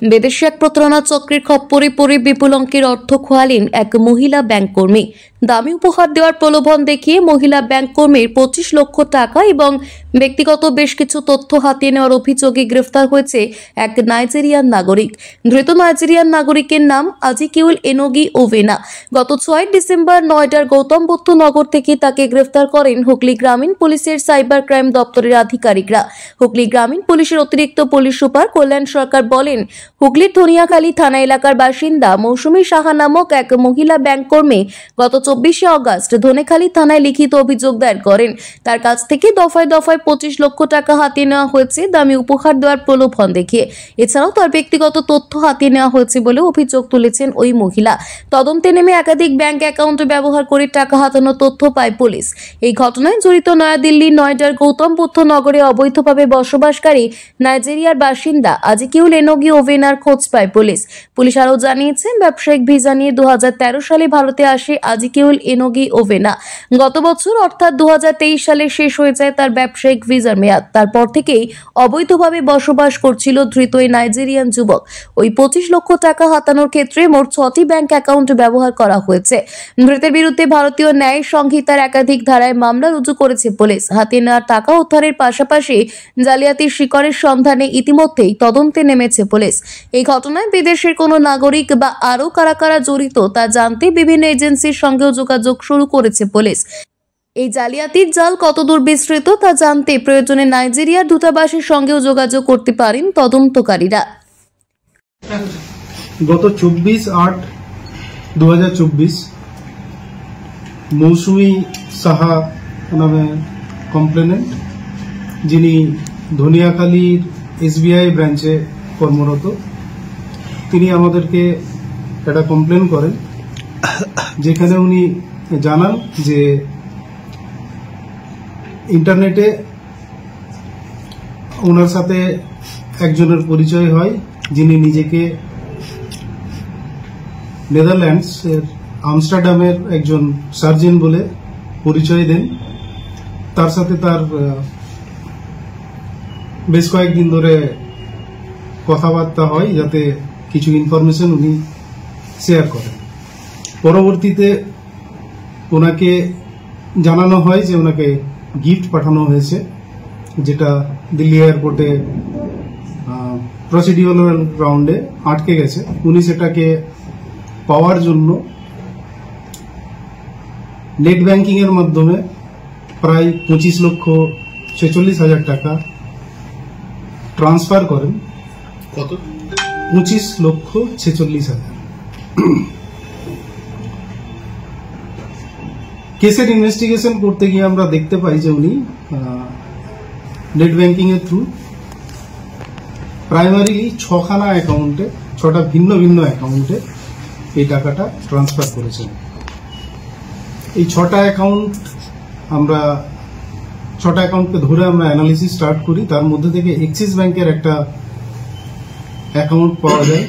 বিদেশি এক প্রতারণা চক্রের খপ্পরে পড়ে বিপুল অঙ্কের অর্থ খোয়ালেন এক মহিলা ব্যাংক কর্মী। দামি উপহার দেওয়ার প্রলোভন দেখিয়ে মহিলা ব্যাংক কর্মীর 25 লক্ষ টাকা এবং ব্যক্তিগত বেশ কিছু তথ্য হাতিয়ে নেওয়ার অভিযোগে গ্রেফতার হয়েছে এক নাইজেরিয়ান নাগরিক। ধৃত নাইজেরিয়ান নাগরিকের নাম আজিকিউল এনোগি ওভেনা। গত 6 ডিসেম্বর নয়ডার গৌতম বুদ্ধ নগর থেকে তাকে গ্রেফতার করেন হুগলি গ্রামীণ পুলিশের সাইবার ক্রাইম দপ্তরের আধিকারিকরা। হুগলি গ্রামীণ পুলিশের অতিরিক্ত পুলিশ সুপার কল্যাণ সরকার বলেন, হুগলির ধনিয়াখালী থানা এলাকার বাসিন্দা মৌসুমী সাহা নামক এক মহিলা ব্যাংক কর্মী গত 24 আগস্ট ধনেখালী থানায় লিখিত অভিযোগ দায়ের করেন। তার কাছ থেকে দফায় দফায় 25 লক্ষ টাকা হাতিয়ে নেওয়া হয়েছে দামি উপহার দেওয়ার প্রলোভন দেখিয়ে। এছাড়াও তার ব্যক্তিগত তথ্য হাতিয়ে নেওয়া হয়েছে বলে অভিযোগ তুলেছেন ওই মহিলা। তদন্তে নেমে একাধিক ব্যাংক অ্যাকাউন্ট ব্যবহার করে টাকা হাতানোর তথ্য পায় পুলিশ। এই ঘটনায় জড়িত নয়াদিল্লির নয়ডার গৌতম বুদ্ধ নগরে অবৈধভাবে বসবাসকারী নাইজেরিয়ার বাসিন্দা আজিকিউল এনোগি ওভেনার খোঁজ পায় পুলিশ। পুলিশ আরও জানিয়েছে, ব্যবসায়িক ভিসা নিয়ে 2013 সালে ভারতে আসে আজিকিউল এনোগি ওভেনা। গত বছর অর্থাৎ 2023 সালে শেষ হয়ে যায় তার ব্যবসায়িক ভিসার মেয়াদ। তারপর থেকেই অবৈধভাবে বসবাস করছিল ধৃত এই নাইজেরিয়ান যুবক। ওই 25 লক্ষ টাকা হাতানোর ক্ষেত্রে মোট 6টি ব্যাংক অ্যাকাউন্ট ব্যবহার করা হয়েছে। ধৃতের বিরুদ্ধে ভারতীয় ন্যায় সংহিতার একাধিক ধারায় মামলা রুজু করেছে পুলিশ। হাতিয়ে নেওয়া টাকা উদ্ধারের পাশাপাশি জালিয়াতির শিকারের সন্ধানে ইতিমধ্যেই তদন্তে নেমেছে পুলিশ। এই ঘটনায় বিদেশের কোনো নাগরিক বা আরও কারা কারা জড়িত তা জানতে বিভিন্ন এজেন্সির সঙ্গেও যোগাযোগ শুরু করেছে পুলিশ। এই জালিয়াতির জাল কতদূর বিস্তৃত তা জানতে প্রয়োজনে নাইজেরিয়ার দূতাবাসের সঙ্গেও যোগাযোগ করতে পারেন তদন্তকারীরা। গত 24/8/2024 মৌসুমী সাহা নামে কমপ্লেনেন্ট, যিনি ধনিয়াখালীর SBI ব্রাঞ্চে কর্মরত, তিনি আমাদেরকে একটা কমপ্লেন করেন, যেখানে উনি জানান যে ইন্টারনেটে ওনার সাথে একজনের পরিচয় হয়, যিনি নিজেকে নেদারল্যান্ডস এর আমস্টারডামের একজন সার্জন বলে পরিচয় দেন। তার সাথে তার বেশ কয়েকদিন ধরে কথাবার্তা হয়, যাতে কিছু ইনফরমেশন উনি শেয়ার করেন। পরবর্তীতে ওনাকে জানানো হয় যে ওনাকে গিফট পাঠানো হয়েছে, যেটা দিল্লি এয়ারপোর্টে প্রসিডিউরাল রাউন্ডে আটকে গেছে। উনি সেটাকে পাওয়ার জন্য নেট ব্যাংকিং এর মাধ্যমে প্রায় 25,46,000 টাকা ট্রান্সফার করেন। কত? 25,46,000। কেসের ইনভেস্টিগেশন করতে গিয়ে আমরা দেখতে পাই যে উনি নেট ব্যাংকিং এর থ্রু প্রাইমারিলি 6খানা অ্যাকাউন্টে, 6টা ভিন্ন ভিন্ন অ্যাকাউন্টে এই টাকাটা ট্রান্সফার করেছেন। এই 6টা অ্যাকাউন্টকে ধরে আমরা অ্যানালিসিস স্টার্ট করি। তার মধ্যে থেকে এক্সিস ব্যাংকের একটা অ্যাকাউন্ট পাওয়া যায়,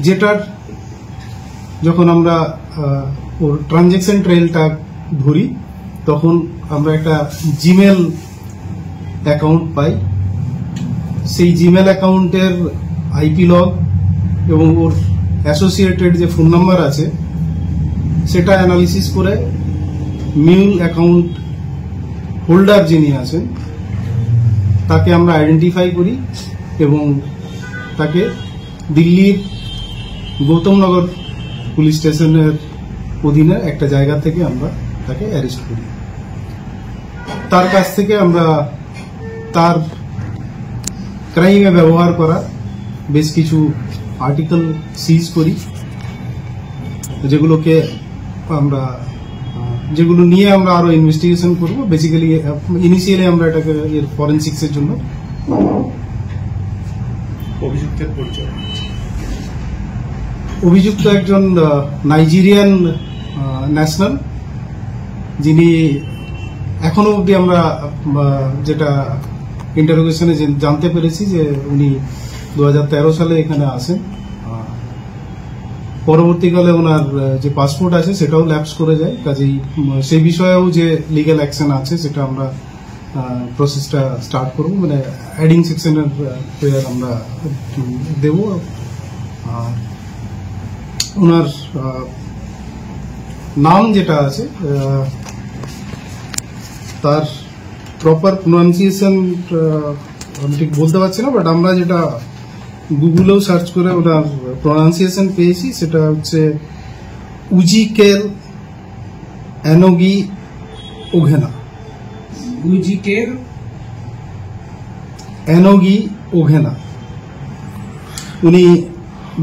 যেটার যখন আমরা ওর ট্রানজ্যাকশন ট্রেলটা ধরি, তখন আমরা একটা জিমেল অ্যাকাউন্ট পাই। সেই জিমেল অ্যাকাউন্টের IP লগ এবং ওর অ্যাসোসিয়েটেড যে ফোন নাম্বার আছে সেটা অ্যানালিসিস করে মিউল অ্যাকাউন্ট হোল্ডার যিনি আছেন তাকে আমরা আইডেন্টিফাই করি এবং তাকে দিল্লির গৌতমনগর পুলিশ স্টেশনের অধীনে একটা জায়গা থেকে আমরা তাকে অ্যারেস্ট করি। তার কাছ থেকে আমরা তার ক্রাইমে ব্যবহার করা বেশ কিছু আর্টিকেল সিজ করি, যেগুলো নিয়ে আমরা আরো ইনভেস্টিগেশন করব। বেসিক্যালি ইনিশিয়ালি আমরা এটাকে এর ফরেনসিক্সের জন্য। অভিযুক্তের পরিচয়? অভিযুক্ত একজন নাইজেরিয়ান ন্যাশনাল, যিনি এখনো অবধি আমরা যেটা ইন্টারোগেশনে জানতে পেরেছি যে উনি 2013 সালে এখানে আসেন। পরবর্তীকালে ওনার যে পাসপোর্ট আছে সেটাও ল্যাপস করে যায়, কাজেই সেই বিষয়েও যে লিগ্যাল অ্যাকশন আছে সেটা আমরা প্রসেসটা স্টার্ট করবো, মানে অ্যাডিং সেকশনের প্রেয়ার আমরা দেব। আর ওনার নাম যেটা আছে তার প্রপার প্রোনাউন্সিয়েশন আমি ঠিক বলতে পারছি না, বাট আমরা যেটা গুগলেও সার্চ করে ওনার প্রোনাউন্সিয়েশন পেয়েছি সেটা হচ্ছে উজিকেল অ্যানোগি ওঘেনা। উজিকেল অ্যানোগি ওঘেনা। উনি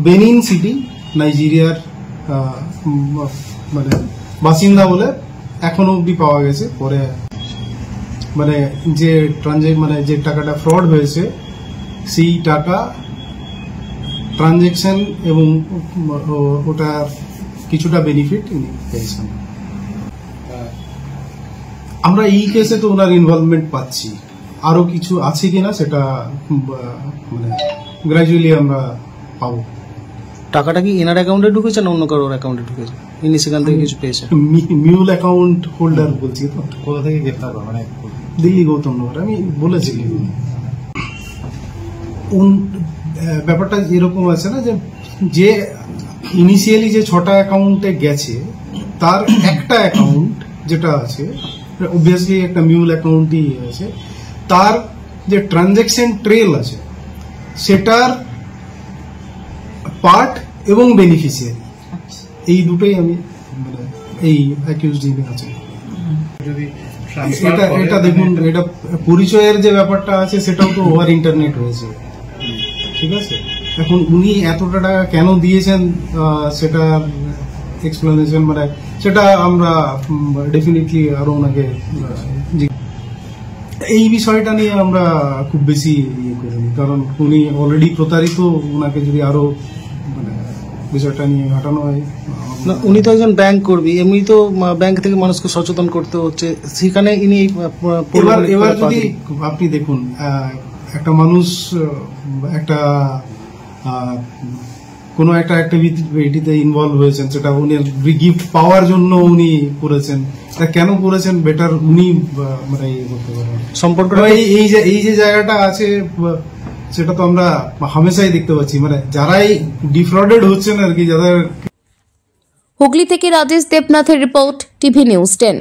বেনিন সিটি নাইজেরিয়ার মানে বাসিন্দা বলে এখনো অব্দি পাওয়া গেছে। পরে মানে যে টাকাটা ফ্রড হয়েছে সেই টাকা ট্রানজেকশন এবং ওটার কিছুটা বেনিফিট উনি পেয়েছেন। আমরা এই কেসে তো ওনার ইনভলভমেন্ট পাচ্ছি, আরো কিছু আছে কিনা সেটা মানে গ্রাজুয়ালি আমরা পাবো। টাকাটা কি এনার অ্যাকাউন্টে ঢুকেছে না অন্য কারোর অ্যাকাউন্টে ঢুকেছে? ইনি সেখান থেকে কিছু পেয়েছে? মিউল অ্যাকাউন্ট হোল্ডার বলছি তো। কোথা থেকে গ্রেফতার করা, মানে দিল্লি গৌতম নগর, আমি বলেছি। ব্যাপারটা এরকম আছে না যে ইনিশিয়ালি যে 6টা অ্যাকাউন্টে গেছে তার একটা অ্যাকাউন্ট যেটা আছে অবভিয়াসলি একটা মিউল অ্যাকাউন্টই আছে, তার যে ট্রানজ্যাকশন ট্রেল আছে সেটার পার্ট এবং বেনিফিশিয়ারি এই দুটোই আমি মানে এই অ্যাকিউজড যিনি আছেন। যদি এটা দেখুন, এটা পরিচয়ের যে ব্যাপারটা আছে সেটাও তো ওভার ইন্টারনেট হয়েছে, ঠিক আছে। এখন উনি এতটা টাকা কেন দিয়েছেন সেটার এক্সপ্লেনেশন মানে সেটা আমরা ডেফিনেটলি আরো ওনাকে এই বিষয়টা নিয়ে আমরা খুব বেশি ইয়ে করিনি, কারণ উনি অলরেডি প্রতারিত। ওনাকে যদি আরো মানে বিষয়টা নিয়ে ঘটানো হয়। না, উনি তো একজন ব্যাংক কর্মী, এমনি তো ব্যাংক থেকে মানুষকে সচেতন করতে হচ্ছে, সেখানে ইনি এবার যদি আপনি দেখুন একটা মানুষ একটা কোনো একটা অ্যাক্টিভিটিতে ইনভলভ হয়েছেন, সেটা উনি গিফট পাওয়ার জন্য উনি করেছেন, এটা কেন করেছেন বেটার উনি মানে ইয়ে করতে পারেন। সম্পর্কটা এই যে জায়গাটা আছে সেটা তো আমরা হামেশাই দেখতে পাচ্ছি, মানে যারাই ডিফ্রডেড হচ্ছেন আর কি, যাদের। হুগলি থেকে রাজেশ দেবনাথের রিপোর্ট, টিভি নিউজ 10।